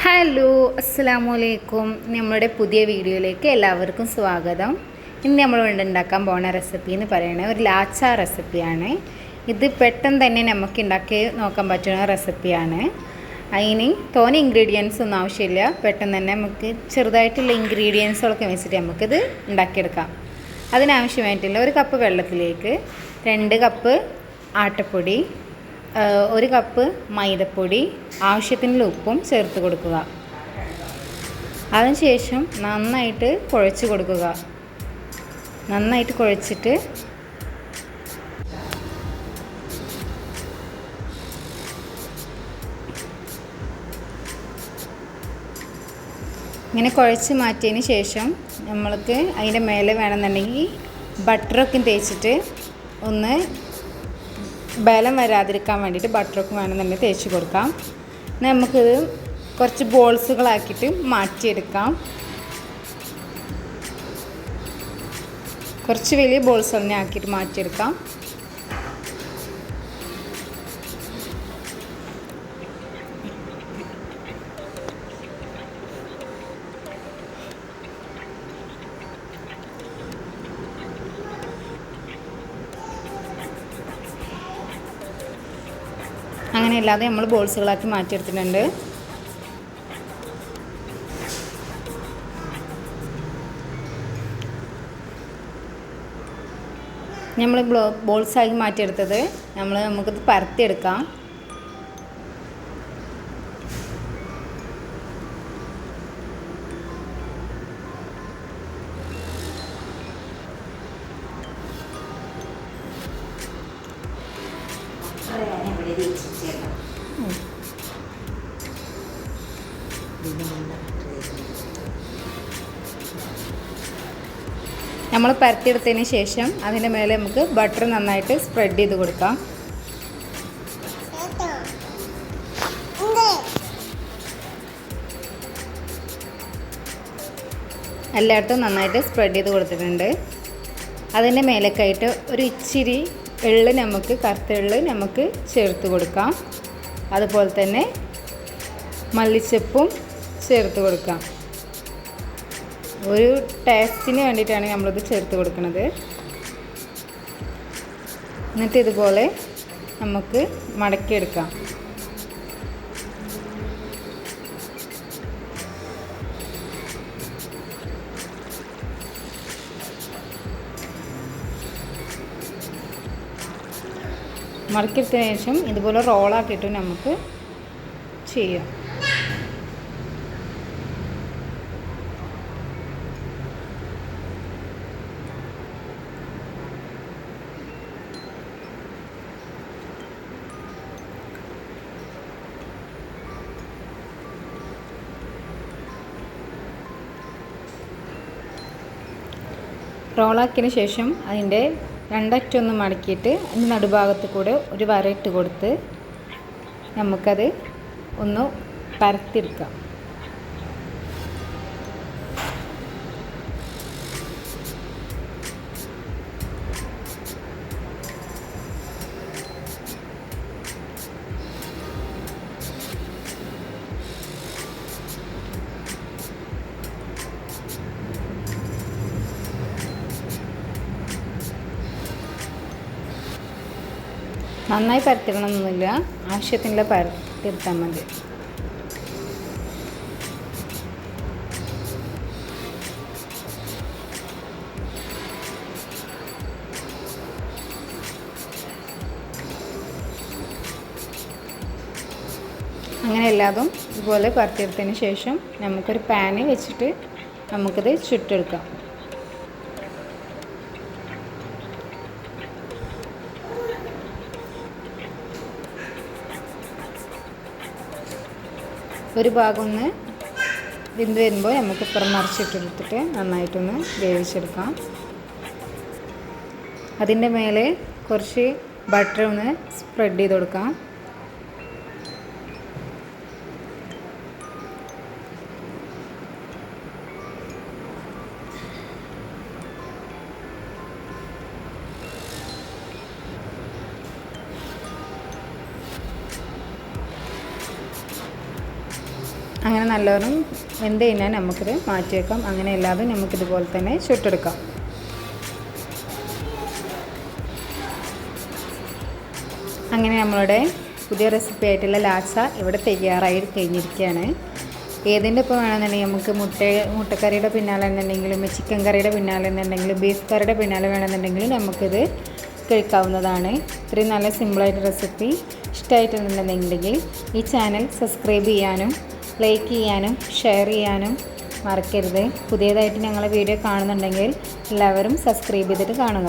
Hello അസ്സലാമു അലൈക്കും. നമ്മുടെ പുതിയ വീഡിയോയിലേക്ക് എല്ലാവർക്കും സ്വാഗതം. ഇന്ന് നമ്മൾ ഉണ്ടാക്കാൻ പോകുന്ന റെസിപ്പി എന്ന് പറയുന്നത് ഒരു ലാച്ച റെസിപ്പിയാണ്. ഇത് പെട്ടെന്ന് തന്നെ നമുക്ക് ഉണ്ടാക്കി നോക്കാൻ പറ്റുന്ന റെസിപ്പിയാണ്. അതിന് തോനെ ഇൻഗ്രീഡിയൻസ് ഒന്നും ആവശ്യമില്ല. പെട്ടെന്ന് തന്നെ നമുക്ക് ചെറുതായിട്ടുള്ള ഇൻഗ്രീഡിയൻസുകളൊക്കെ വെച്ചിട്ട് നമുക്കിത് ഉണ്ടാക്കിയെടുക്കാം. അതിനാവശ്യമായിട്ടുള്ള 1 കപ്പ് വെള്ളത്തിലേക്ക് 2 കപ്പ് ആട്ടപ്പൊടി, 1 കപ്പ് മൈദപ്പൊടി, ആവശ്യത്തിനുള്ള ഉപ്പും ചേർത്ത് കൊടുക്കുക. അതിനുശേഷം നന്നായിട്ട് കുഴച്ച് കൊടുക്കുക. നന്നായിട്ട് കുഴച്ചിട്ട് ഇങ്ങനെ കുഴച്ച് മാറ്റിയതിന് ശേഷം നമ്മൾക്ക് അതിൻ്റെ മേലെ വേണമെന്നുണ്ടെങ്കിൽ ബട്ടറൊക്കെ തേച്ചിട്ട് ഒന്ന് ബലം വരാതിരിക്കാൻ വേണ്ടിയിട്ട് ബട്ടറൊക്കെ വേണമെന്നുണ്ടെങ്കിൽ തേച്ച് കൊടുക്കാം. നമുക്കിത് കുറച്ച് ബോൾസുകളാക്കിയിട്ട് മാറ്റിയെടുക്കാം. കുറച്ച് വലിയ ബോൾസ് തന്നെ ആക്കിയിട്ട് മാറ്റിയെടുക്കാം. അങ്ങനെ അല്ലാതെ നമ്മൾ ബോൾസുകളാക്കി മാറ്റിയെടുത്തിട്ടുണ്ട്. നമ്മൾ ബോൾസാക്കി മാറ്റിയെടുത്തത് നമുക്കിത് പരത്തിയെടുക്കാം. നമ്മൾ പരത്തിയെടുത്തതിന് ശേഷം അതിൻ്റെ മേലെ നമുക്ക് ബട്ടർ നന്നായിട്ട് സ്പ്രെഡ് ചെയ്ത് കൊടുക്കാം. എല്ലായിടത്തും നന്നായിട്ട് സ്പ്രെഡ് ചെയ്ത് കൊടുത്തിട്ടുണ്ട്. അതിൻ്റെ മേലേക്കായിട്ട് ഒരു ഇച്ചിരി എള്ള്, കറുത്ത എള്ള് നമുക്ക് ചേർത്ത് കൊടുക്കാം. അതുപോലെ തന്നെ മല്ലിച്ചപ്പും ചേർത്ത് കൊടുക്കാം. ഒരു ടേസ്റ്റിന് വേണ്ടിയിട്ടാണ് നമ്മളിത് ചേർത്ത് കൊടുക്കുന്നത്. എന്നിട്ട് ഇതുപോലെ നമുക്ക് മടക്കിയെടുക്കാം. മടക്കിയെടുത്തതിന് ശേഷം ഇതുപോലെ റോളാക്കിയിട്ട് നമുക്ക് ചെയ്യാം. റോളാക്കിയതിന് ശേഷം അതിൻ്റെ രണ്ടറ്റൊന്ന് മടക്കിയിട്ട് അതിൻ്റെ നടുഭാഗത്ത് കൂടെ ഒരു വരയിട്ട് കൊടുത്ത് നമുക്കത് ഒന്ന് പരത്തിയെടുക്കാം. നന്നായി പരത്തിടണമെന്നൊന്നുമില്ല, ആവശ്യത്തിനുള്ള പരത്തിയെടുത്താൽ മതി. അങ്ങനെ എല്ലാതും ഇതുപോലെ പരത്തിയെടുത്തതിന് ശേഷം നമുക്കൊരു പാന് വെച്ചിട്ട് നമുക്കിത് ചുട്ടെടുക്കാം. ഒരു ഭാഗം ഒന്ന് വെന്ത് വരുമ്പോൾ നമുക്ക് ഇപ്പുറം മറിച്ചിട്ടെടുത്തിട്ട് നന്നായിട്ടൊന്ന് വേവിച്ചെടുക്കാം. അതിൻ്റെ മേലെ കുറച്ച് ബട്ടർ ഒന്ന് സ്പ്രെഡ് ചെയ്ത് കൊടുക്കാം. അങ്ങനെ നല്ലോണം വെന്ത് കഴിഞ്ഞാൽ നമുക്കിത് മാറ്റി വെക്കാം. അങ്ങനെ അല്ലാതെ നമുക്കിതുപോലെ തന്നെ ചുട്ടെടുക്കാം. അങ്ങനെ നമ്മളുടെ പുതിയ റെസിപ്പി ആയിട്ടുള്ള ലാച്ച ഇവിടെ തയ്യാറായി കഴിഞ്ഞിരിക്കുകയാണ്. ഏതിൻ്റെ ഇപ്പോൾ വേണമെന്നുണ്ടെങ്കിൽ നമുക്ക് മുട്ടക്കറിയുടെ പിന്നാലെ എന്നുണ്ടെങ്കിലും ചിക്കൻ കറിയുടെ പിന്നാലെ എന്നുണ്ടെങ്കിലും ബീഫ് കറിയുടെ പിന്നാലെ വേണമെന്നുണ്ടെങ്കിലും നമുക്കിത് കഴിക്കാവുന്നതാണ്. ഇത്രയും നല്ല സിമ്പിളായിട്ട് റെസിപ്പി ഇഷ്ടമായിട്ടുണ്ടെന്നുണ്ടെങ്കിൽ ഈ ചാനൽ സബ്സ്ക്രൈബ് ചെയ്യാനും ലൈക്ക് ചെയ്യാനും ഷെയർ ചെയ്യാനും മറക്കരുത്. പുതിയതായിട്ട് ഞങ്ങളെ വീഡിയോ കാണുന്നുണ്ടെങ്കിൽ എല്ലാവരും സബ്സ്ക്രൈബ് ചെയ്തിട്ട് കാണുക.